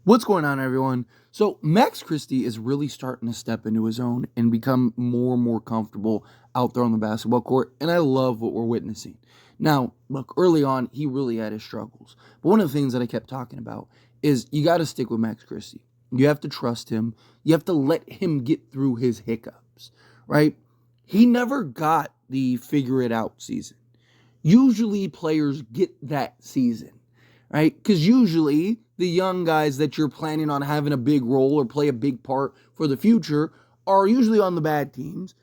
What's going on, everyone? So, Max Christie is really starting to step into his own and become more and more comfortable out there on the basketball court, and I love what we're witnessing. Now, look, early on, he really had his struggles. But one of the things that I kept talking about is you got to stick with Max Christie. You have to trust him. You have to let him get through his hiccups, right? He never got the figure it out season. Usually, players get that season, right? Because usually the young guys that you're planning on having a big role or play a big part for the future are usually on the bad teams.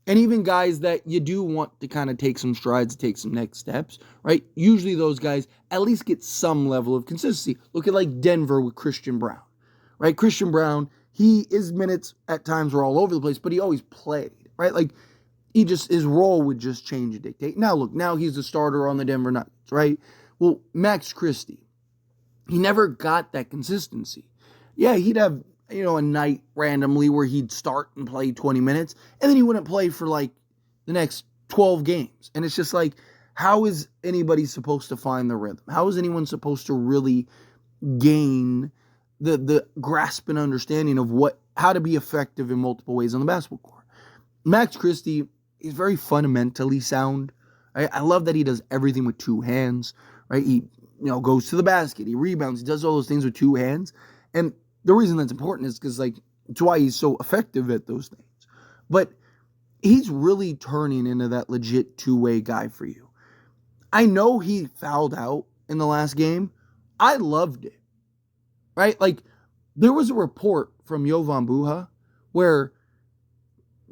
And even guys that you do want to kind of take some strides, take some next steps, right? Usually those guys at least get some level of consistency. Look at like Denver with Christian Brown, right? Christian Brown, his minutes at times were all over the place, but he always played, right? Like his role would just change and dictate. Now look, now he's the starter on the Denver Nuggets, right? Well, Max Christie, he never got that consistency. Yeah, he'd have, a night randomly where he'd start and play 20 minutes, and then he wouldn't play for like the next 12 games. And it's just like, how is anybody supposed to find the rhythm? How is anyone supposed to really gain the grasp and understanding of how to be effective in multiple ways on the basketball court? Max Christie is very fundamentally sound. Right? I love that he does everything with two hands. Right? He goes to the basket, he rebounds, he does all those things with two hands. And the reason that's important is because, it's why he's so effective at those things. But he's really turning into that legit two-way guy for you. I know he fouled out in the last game. I loved it. Right? There was a report from Jovan Buha where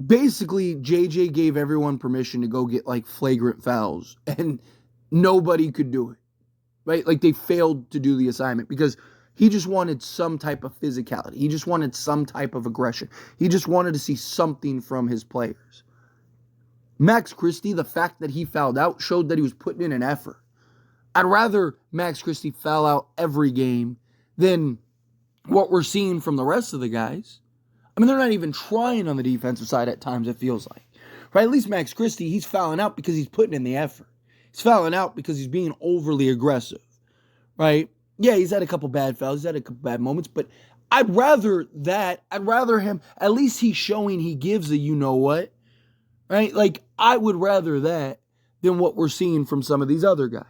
basically JJ gave everyone permission to go get, flagrant fouls, and nobody could do it. Right? They failed to do the assignment because he just wanted some type of physicality. He just wanted some type of aggression. He just wanted to see something from his players. Max Christie, the fact that he fouled out showed that he was putting in an effort. I'd rather Max Christie foul out every game than what we're seeing from the rest of the guys. I mean, they're not even trying on the defensive side at times, it feels like. Right? At least Max Christie, he's fouling out because he's putting in the effort. He's fouling out because he's being overly aggressive, right? Yeah, he's had a couple bad fouls. He's had a couple bad moments, but I'd rather him, at least he's showing he gives a you-know-what, right? I would rather that than what we're seeing from some of these other guys.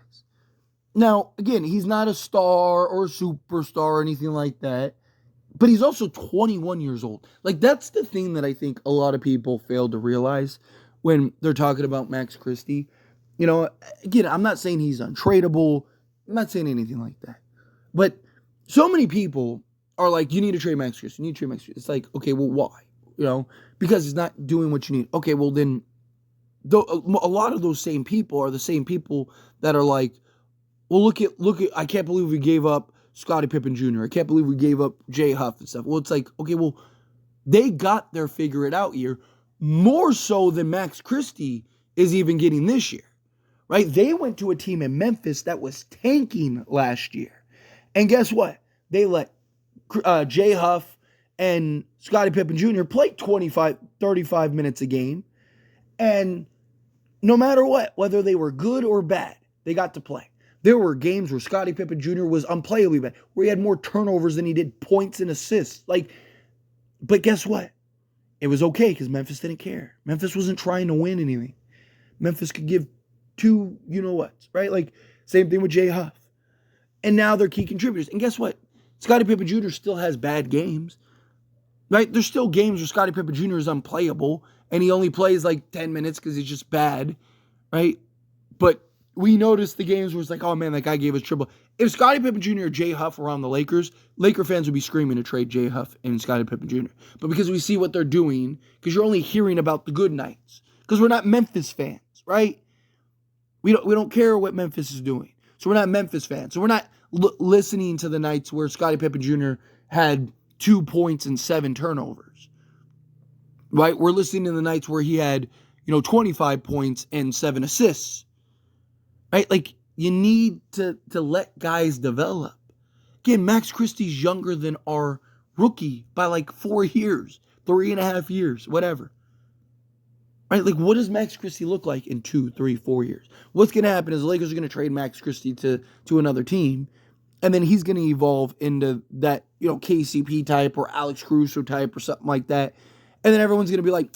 Now, again, he's not a star or a superstar or anything like that, but he's also 21 years old. That's the thing that I think a lot of people fail to realize when they're talking about Max Christie. Again, I'm not saying he's untradeable. I'm not saying anything like that. But so many people are like, you need to trade Max Christie. You need to trade Max Christie. It's like, okay, well, why? Because he's not doing what you need. Okay, well, then a lot of those same people are the same people that are like, well, look at, I can't believe we gave up Scottie Pippen Jr. I can't believe we gave up Jay Huff and stuff. Well, it's like, okay, well, they got their figure it out year more so than Max Christie is even getting this year. Right? They went to a team in Memphis that was tanking last year. And guess what? They let Jay Huff and Scottie Pippen Jr. play 25, 35 minutes a game. And no matter what, whether they were good or bad, they got to play. There were games where Scottie Pippen Jr. was unplayably bad, where he had more turnovers than he did points and assists. But guess what? It was okay because Memphis didn't care. Memphis wasn't trying to win anything. Memphis could give two you-know-whats, right? Same thing with Jay Huff. And now they're key contributors. And guess what? Scottie Pippen Jr. still has bad games, right? There's still games where Scottie Pippen Jr. is unplayable, and he only plays 10 minutes because he's just bad, right? But we noticed the games where it's like, oh man, that guy gave us triple. If Scottie Pippen Jr. or Jay Huff were on the Lakers, Laker fans would be screaming to trade Jay Huff and Scottie Pippen Jr. But because we see what they're doing, because you're only hearing about the good nights, because we're not Memphis fans, right? We don't care what Memphis is doing. So we're not Memphis fans. So we're not listening to the nights where Scottie Pippen Jr. had 2 points and 7 turnovers. Right? We're listening to the nights where he had, 25 points and 7 assists. Right? You need to let guys develop. Again, Max Christie's younger than our rookie by 4 years, 3.5 years, whatever. Right? What does Max Christie look like in 2, 3, 4 years? What's going to happen is the Lakers are going to trade Max Christie to another team. And then he's going to evolve into that, KCP type or Alex Caruso type or something like that. And then everyone's going to be like,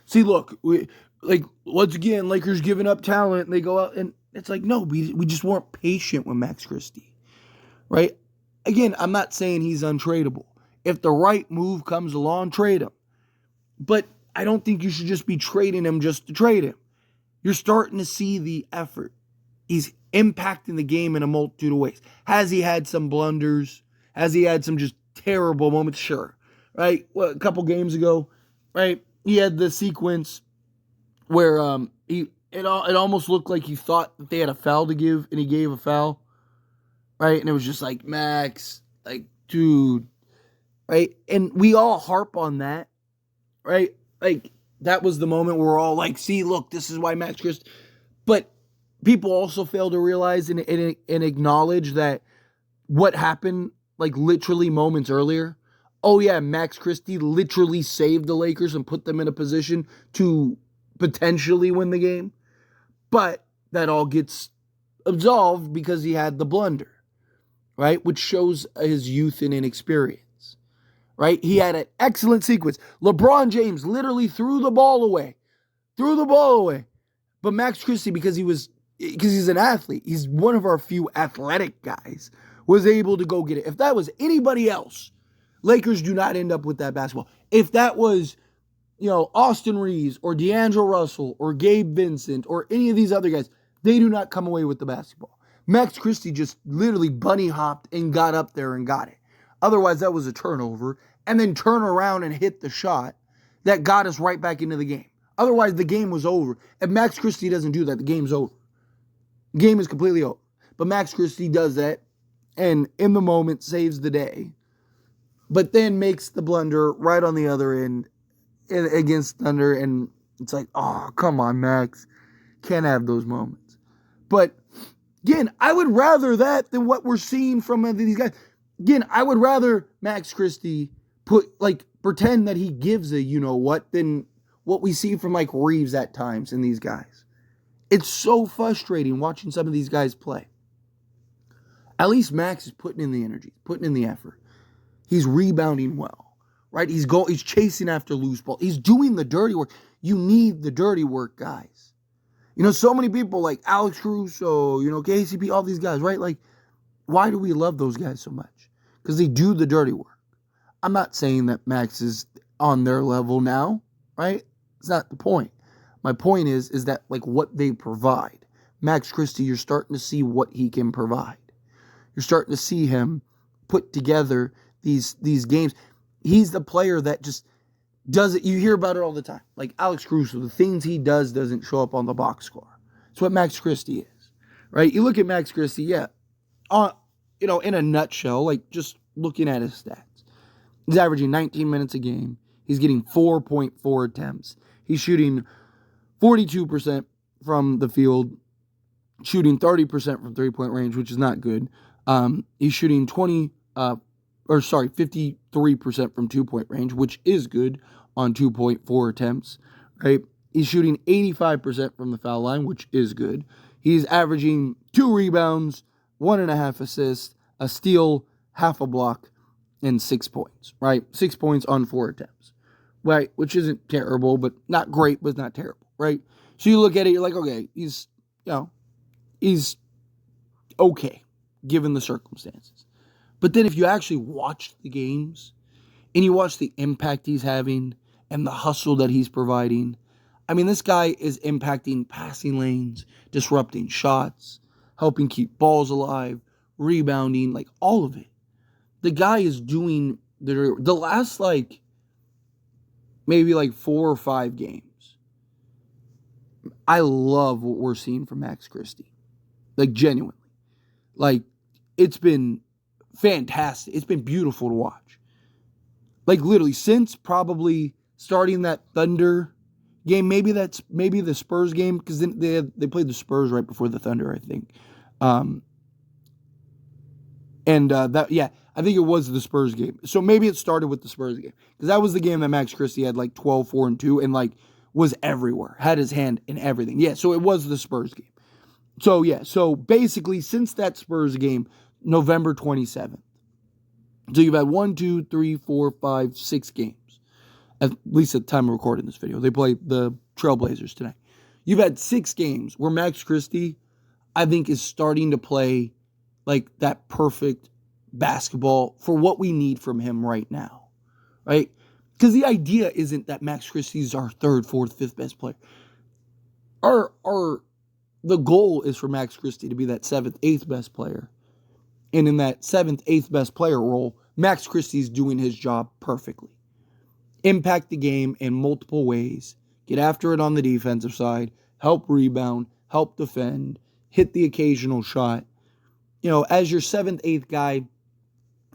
see, look, once again, Lakers giving up talent, and they go out, and it's like, no, we just weren't patient with Max Christie, right? Again, I'm not saying he's untradeable. If the right move comes along, trade him. But I don't think you should just be trading him just to trade him. You're starting to see the effort. He's impacting the game in a multitude of ways. Has he had some blunders? Has he had some just terrible moments? Sure. Right? Well, a couple games ago, right? He had the sequence where it almost looked like he thought that they had a foul to give, and he gave a foul. Right? And it was just like, Max, like, dude. Right? And we all harp on that. Right? Like, that was the moment where we're all like, see, look, this is why Max Christie. But people also fail to realize and acknowledge that what happened, like, literally moments earlier. Oh, yeah, Max Christie literally saved the Lakers and put them in a position to potentially win the game. But that all gets absolved because he had the blunder, right? Which shows his youth and inexperience. Right? He had an excellent sequence. LeBron James literally threw the ball away. But Max Christie, because he's an athlete, he's one of our few athletic guys, was able to go get it. If that was anybody else, Lakers do not end up with that basketball. If that was, Austin Reeves or D'Angelo Russell or Gabe Vincent or any of these other guys, they do not come away with the basketball. Max Christie just literally bunny hopped and got up there and got it. Otherwise, that was a turnover. And then turn around and hit the shot that got us right back into the game. Otherwise, the game was over. If Max Christie doesn't do that, the game's over. The game is completely over. But Max Christie does that and in the moment saves the day. But then makes the blunder right on the other end against Thunder. And it's like, oh, come on, Max. Can't have those moments. But again, I would rather that than what we're seeing from these guys. Again, I would rather Max Christie pretend that he gives a what than what we see from like Reeves at times in these guys. It's so frustrating watching some of these guys play. At least Max is putting in the energy, putting in the effort. He's rebounding well, right? He's chasing after loose ball. He's doing the dirty work. You need the dirty work, guys. So many people like Alex Caruso, KCP, all these guys, right? Like, why do we love those guys so much? Because they do the dirty work. I'm not saying that Max is on their level now, right? It's not the point. My point is that like what they provide. Max Christie, you're starting to see what he can provide. You're starting to see him put together these games. He's the player that just does it. You hear about it all the time. Like Alex Caruso, the things he does doesn't show up on the box score. It's what Max Christie is, right? You look at Max Christie, yeah. In a nutshell, like just looking at his stats. He's averaging 19 minutes a game. He's getting 4.4 attempts. He's shooting 42% from the field, shooting 30% from three-point range, which is not good. He's shooting 53% from two-point range, which is good on 2.4 attempts, right? He's shooting 85% from the foul line, which is good. He's averaging 2 rebounds, 1.5 assists, a steal, half a block, and 6 points, right? 6 points on 4 attempts, right? Which isn't terrible, but not great, but it's not terrible, right? So you look at it, you're like, okay, he's okay, given the circumstances. But then if you actually watch the games, and you watch the impact he's having, and the hustle that he's providing, I mean, this guy is impacting passing lanes, disrupting shots, helping keep balls alive, rebounding, like all of it. The guy is doing the last maybe 4 or 5 games. I love what we're seeing from Max Christie. Like genuinely. Like it's been fantastic. It's been beautiful to watch. Like literally since probably starting that Thunder game, maybe the Spurs game, because then they played the Spurs right before the Thunder, I think. I think it was the Spurs game. So maybe it started with the Spurs game. Because that was the game that Max Christie had 12, 4, and 2 and was everywhere. Had his hand in everything. Yeah, so it was the Spurs game. So basically since that Spurs game November 27th. So you've had 1, 2, 3, 4, 5, 6 games. At least at the time of recording this video. They play the Trailblazers tonight. You've had 6 games where Max Christie, I think, is starting to play like that perfect basketball for what we need from him right now. Right? Because the idea isn't that Max Christie is our 3rd, 4th, 5th best player. The goal is for Max Christie to be that 7th, 8th best player. And in that 7th, 8th best player role, Max Christie's doing his job perfectly. Impact the game in multiple ways. Get after it on the defensive side. Help rebound. Help defend. Hit the occasional shot. As your 7th, 8th guy,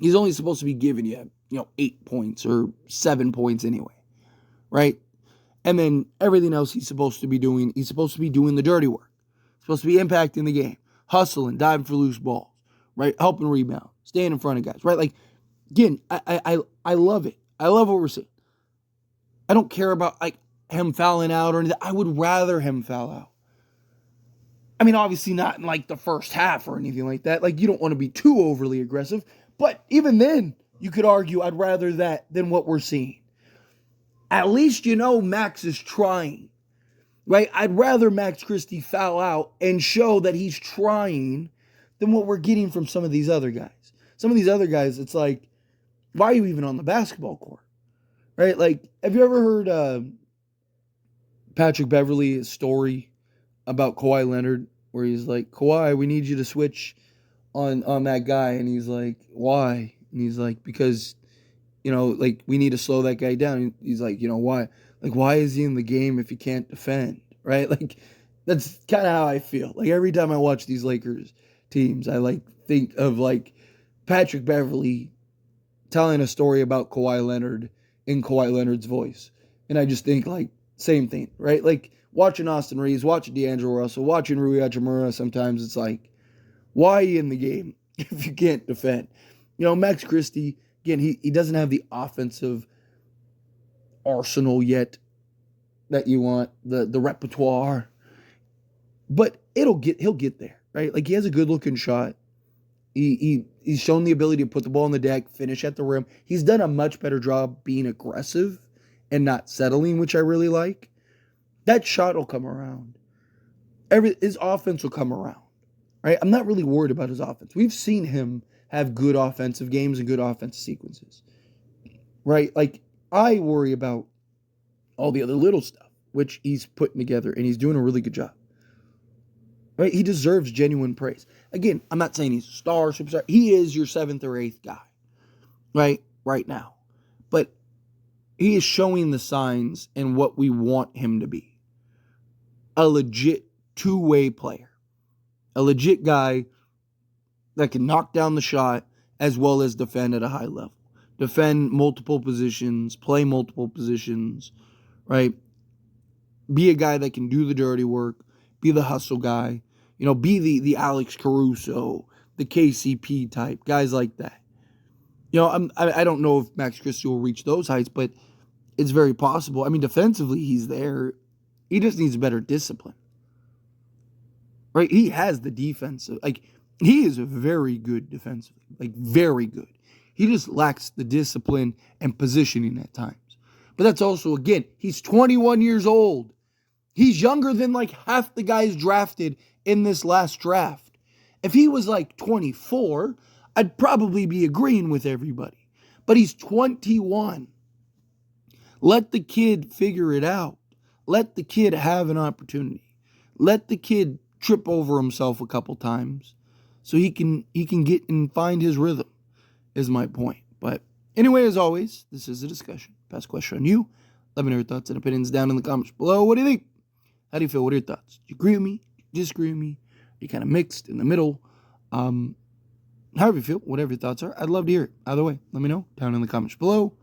he's only supposed to be giving you, 8 points or 7 points anyway. Right? And then everything else he's supposed to be doing the dirty work. He's supposed to be impacting the game. Hustling, diving for loose balls. Right? Helping rebound. Staying in front of guys. Right? Like, again, I love it. I love what we're seeing. I don't care about like him fouling out or anything. I would rather him foul out. I mean, obviously not in like the first half or anything like that. Like, you don't want to be too overly aggressive. But even then, you could argue I'd rather that than what we're seeing. At least Max is trying. Right? I'd rather Max Christie foul out and show that he's trying than what we're getting from some of these other guys. Some of these other guys, it's like, why are you even on the basketball court? Right? Like, have you ever heard Patrick Beverley's story about Kawhi Leonard, where he's like, Kawhi, we need you to switch on that guy. And he's like, why? And he's like, because, like, we need to slow that guy down. And he's like, why? Like, why is he in the game if he can't defend? Right? Like, that's kind of how I feel. Like, every time I watch these Lakers teams, I, like, think of, like, Patrick Beverley telling a story about Kawhi Leonard in Kawhi Leonard's voice. And I just think, like, same thing, right? Like, watching Austin Reeves, watching D'Angelo Russell, watching Rui Hachimura, sometimes it's like, why are you in the game if you can't defend? Max Christie, again, he doesn't have the offensive arsenal yet that you want, the repertoire. But he'll get there, right? Like, he has a good-looking shot. He's shown the ability to put the ball on the deck, finish at the rim. He's done a much better job being aggressive and not settling, which I really like. That shot will come around. His offense will come around, right? I'm not really worried about his offense. We've seen him have good offensive games and good offensive sequences, right? Like, I worry about all the other little stuff, which he's putting together, and he's doing a really good job. Right? He deserves genuine praise. Again, I'm not saying he's a star, superstar. He is your 7th or 8th guy, right now. But he is showing the signs and what we want him to be. A legit two-way player. A legit guy that can knock down the shot as well as defend at a high level. Defend multiple positions, play multiple positions, right? Be a guy that can do the dirty work. Be the hustle guy, be the Alex Caruso, the KCP type, guys like that. I don't know if Max Christie will reach those heights, but it's very possible. I mean, defensively, he's there. He just needs better discipline, right? He has the defense. Like, he is very good defensively, like, very good. He just lacks the discipline and positioning at times. But that's also, again, he's 21 years old. He's younger than like half the guys drafted in this last draft. If he was like 24, I'd probably be agreeing with everybody. But he's 21. Let the kid figure it out. Let the kid have an opportunity. Let the kid trip over himself a couple times so he can get and find his rhythm, is my point. But anyway, as always, this is a discussion. Pass a question on you. Let me know your thoughts and opinions down in the comments below. What do you think? How do you feel? What are your thoughts? Do you agree with me? Do you disagree with me? Are you kind of mixed in the middle? However you feel, whatever your thoughts are, I'd love to hear it. Either way, let me know down in the comments below.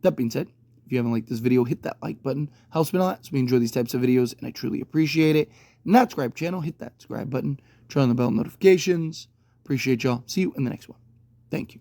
That being said, if you haven't liked this video, hit that like button. Helps me a lot. So we enjoy these types of videos, and I truly appreciate it. Not subscribe channel, hit that subscribe button. Turn on the bell notifications. Appreciate y'all. See you in the next one. Thank you.